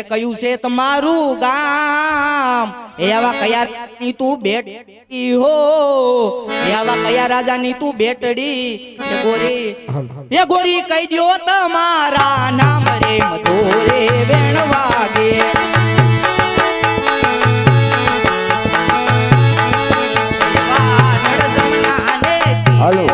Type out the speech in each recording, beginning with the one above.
કયું છે તમારું ગામ એવા કયા ની તું બેટી હો એવા કયા રાજાની તું બેટડી એ ગોરી કહી દો તમારા નામ રે મધોરે વેણ વાગે હાલો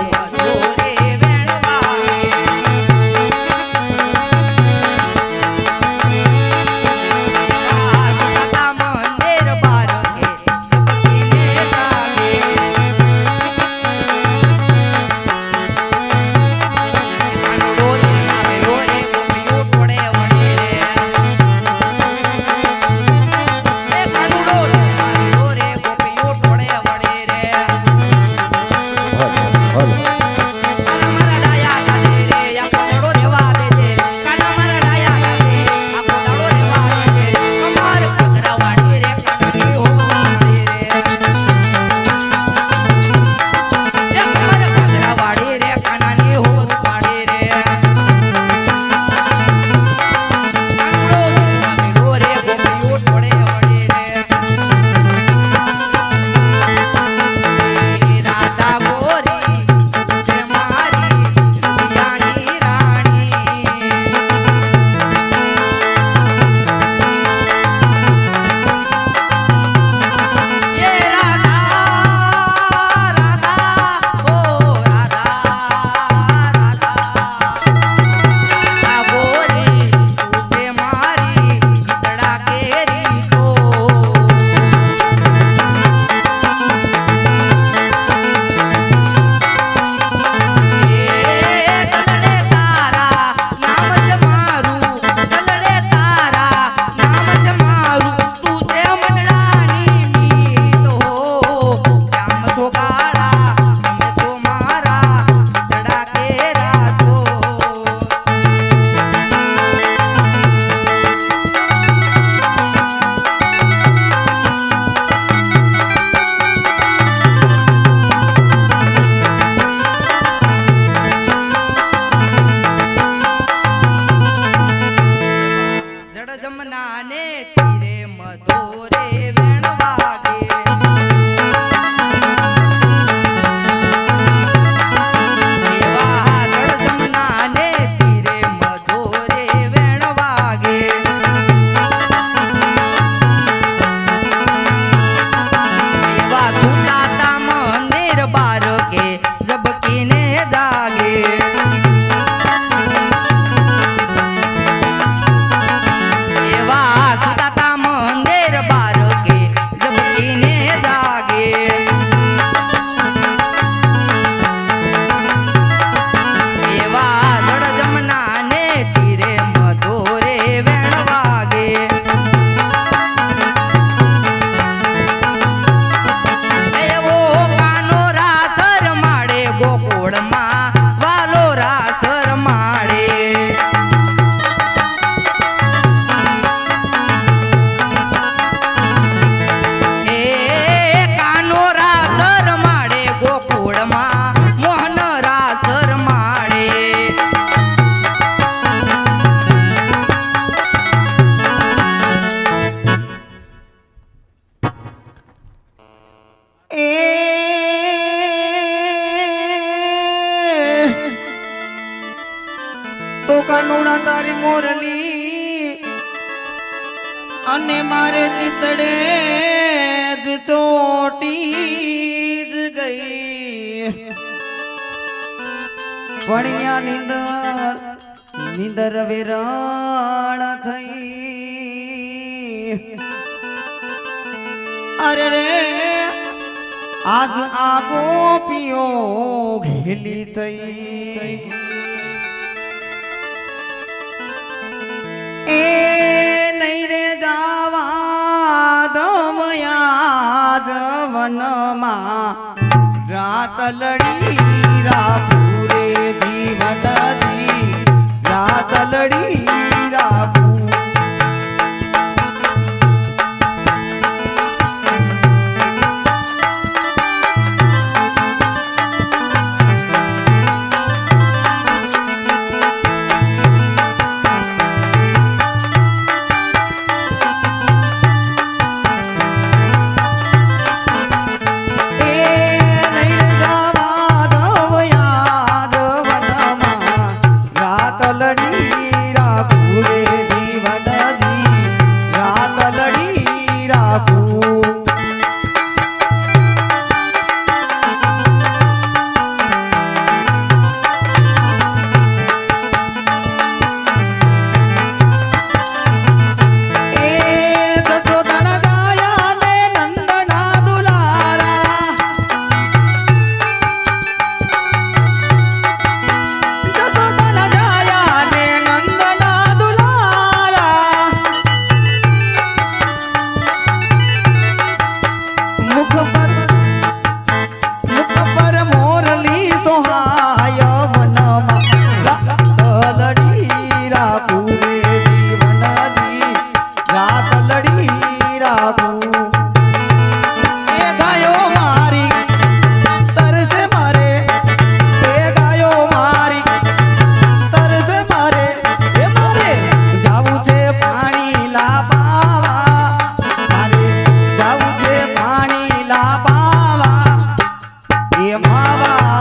કાનુડા તારી મોરલી અને મારે ચિતડે જ ચોટી જ ગઈ ભણિયા નીંદર વિરાણ થઈ અરે રે આજ આ ગોપીઓ ઘેલી થઈ એ નહીં રે જાવા દમયા વનમાં રાત લડી રાખું રે જીવનથી રાત લડી રાખું રાખું એ જશોદાના ગાયા ને નંદના દુલારા જશોદાના ગાયા ને નંદના દુલારા મુખ પર મોરલી સોહાય વનમાં લડી રાખું રે જીવનદી રાત લડી રાખું એ ગાયો મારી તરસે મારે એ ગાયો મારી તરસે મારે એ મારે જાવું છે પાણી લાવવા મારે જાવું છે પાણી લાવવા એ માવા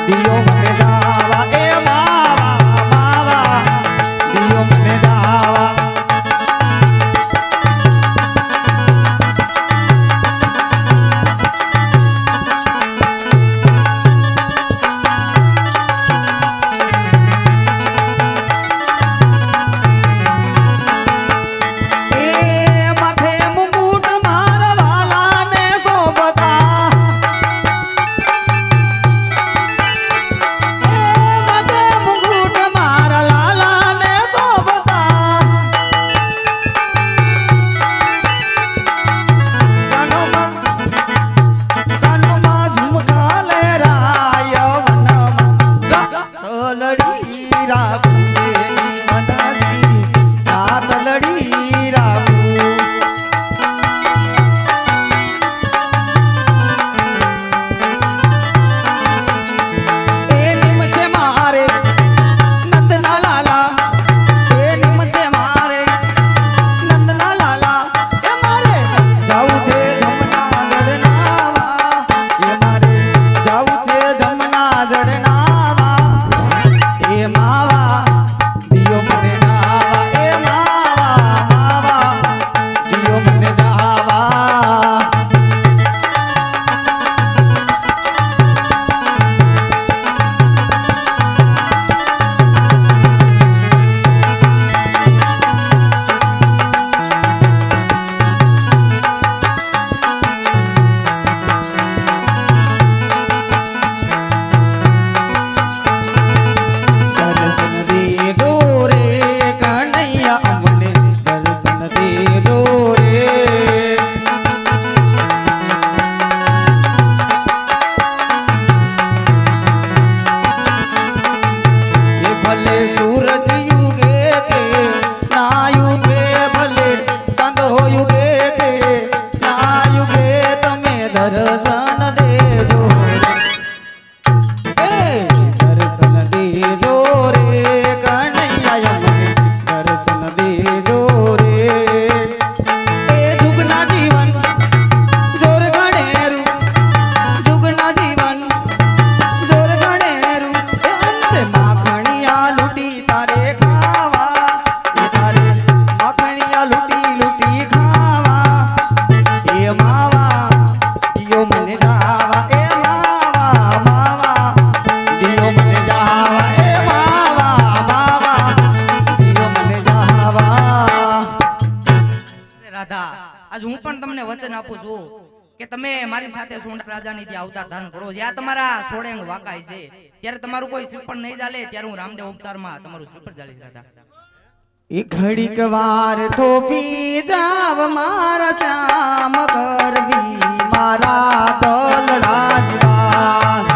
દિયો મને જાવા એ માવા માવા દિયો મને જાવા એ માથે મુકુટ મારવાલા ને શોભતા એ માથે મુકુટ મારવાલા ને શોભતા કાનોમાં ઝુમકા લહેરાય વનમાં લડી રાખું રે જીવનદી રાત લડી રાખું એ નિમ છે મારે નંદના લાલા એ નિમ છે મારે નંદના લાલા એ મારે જાવું છે જમના જડનાવા એ મારે જાવું છે જમના જડનાવા એ માવા દિયો મને જાવા એ માવા માવા દિયો મને જાવા દર્શન દેજો રે કનૈયા અમને દર્શન દેજો રે એ ભલે સૂરજ યુગે કે ના યુગે ભલે ચાંદ યુગે કે ના યુગે તમે દર્શન દેજો રે એ દર્શન દેજો રે કનૈયા અમને દર્શન દેજો રે એ જુગના જીવન જોર ગણેરું જુગના જીવન જોર ગણેરું એ અંતે માખણિયા લૂટી તારે ખાવા એ તારે માખણિયા લૂટી લૂટી ખાવા એ માવા દિયો મને જાવા એ માવા માવા દિયો મને જાવા એ માવા માવા દિયો મને જાવા રાધા આજ હું પણ તમને વચન આપું છું કે તમે મારી સાથે સોંડા રાજાની જે અવતાર ધારણ કરો જ્યાં તમારા સોળેંગ વાકાય છે ત્યારે તમારું કોઈ શ્રીફળ નહીં ચાલે ત્યારે હું રામદેવ અવતારમાં તમારું શ્રીફળ ચાલીશ રાધા એ ઘડીક વાર થોપી જાવ મારા શ્યામ કરવી મારા દલડાની વાત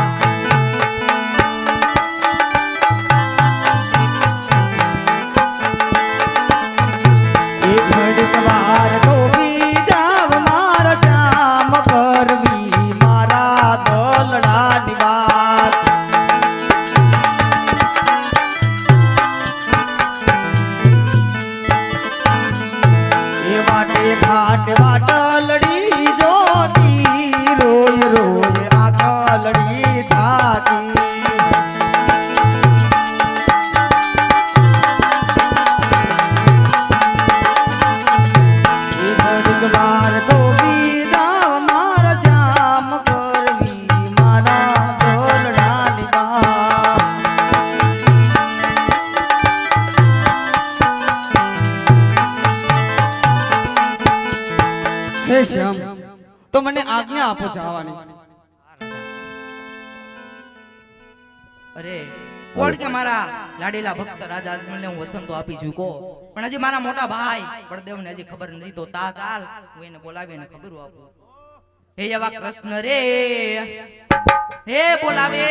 એ ઘડીક વાર થોપી જાવ મારા શ્યામ કરવી મારા દલડાની વાત એ વાટે ઘાટ વાટલડી જોતી રોય રોય આકલડી થાતી એ ઘડીક વાર તો હે શ્યામ તો મને આજ્ઞા આપો જવાની. અરે કોણ કે મારા લાડીલા ભક્ત રાજા અજમલને હું વસંતો આપી ચૂકો, પણ હજી મારા મોટા ભાઈ બળદેવને હજી ખબર નથી, તો તા ચાલ હું એને બોલાવીને ખબર આપું. હે એવા કૃષ્ણ રે, હે બોલાવે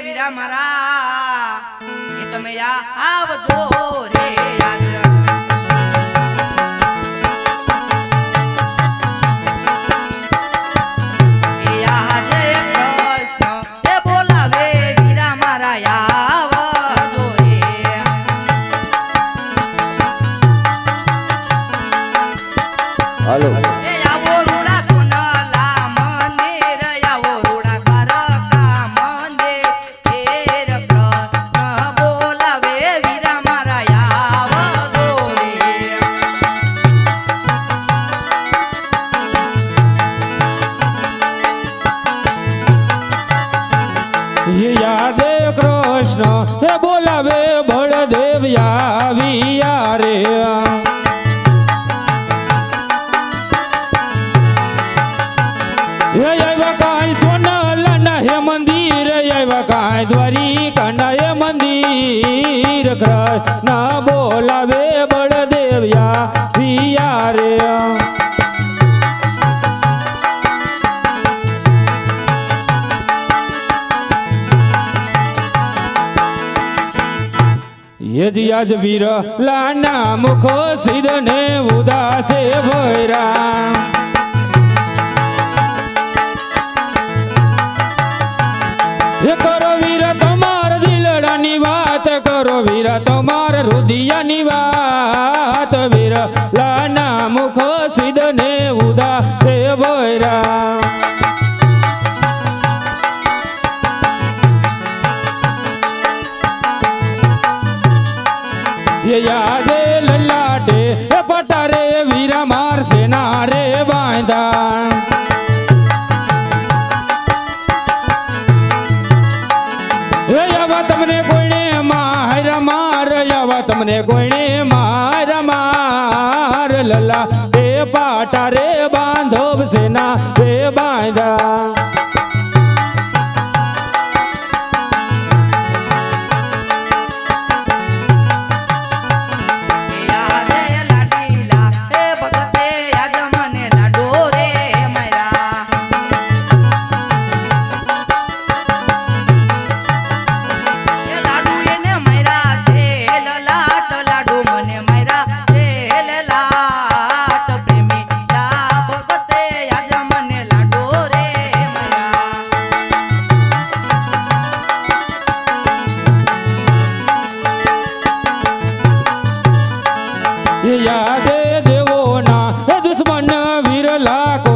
વીરા મારા, એ તમે આવજો રે યાદ. હાલો એ આવો રૂડા સોનાલા મને રયાવો રૂડા કરકા મને તેર કૃષ્ણ બોલાવે વીરા મારા આવો રે. યાદે કૃષ્ણ હે બોલાવે બળદેવ આવ્યા રે. હે આવ્યા કાંઈ સોનાલાના હે મંદિર, આવ્યા કાંઈ દ્વારિકાના હે મંદિર, કૃષ્ણ બોલાવે બળદેવ આવ્યા રે. યજ વીર લાના મુખો સિદ્ધને ઉદાસે ભૈરા. એ કરો વીર તમાર દિલડાની વાત, કરો વીર તમાર હૃદયની વાત, વીર લાના મુખો સિદ્ધને ઉદાસે ભૈરા. યાદે લલાટે એ પટારે વીરા માર સેના રે બાંધા. એ આવા તમને કોઈને માર માર, આવા તમને કોઈને માર માર, લલા એ પાટારે બાંધો સેના રે બાંધા. યાદે દેવોના દુશ્મન વીર લાખો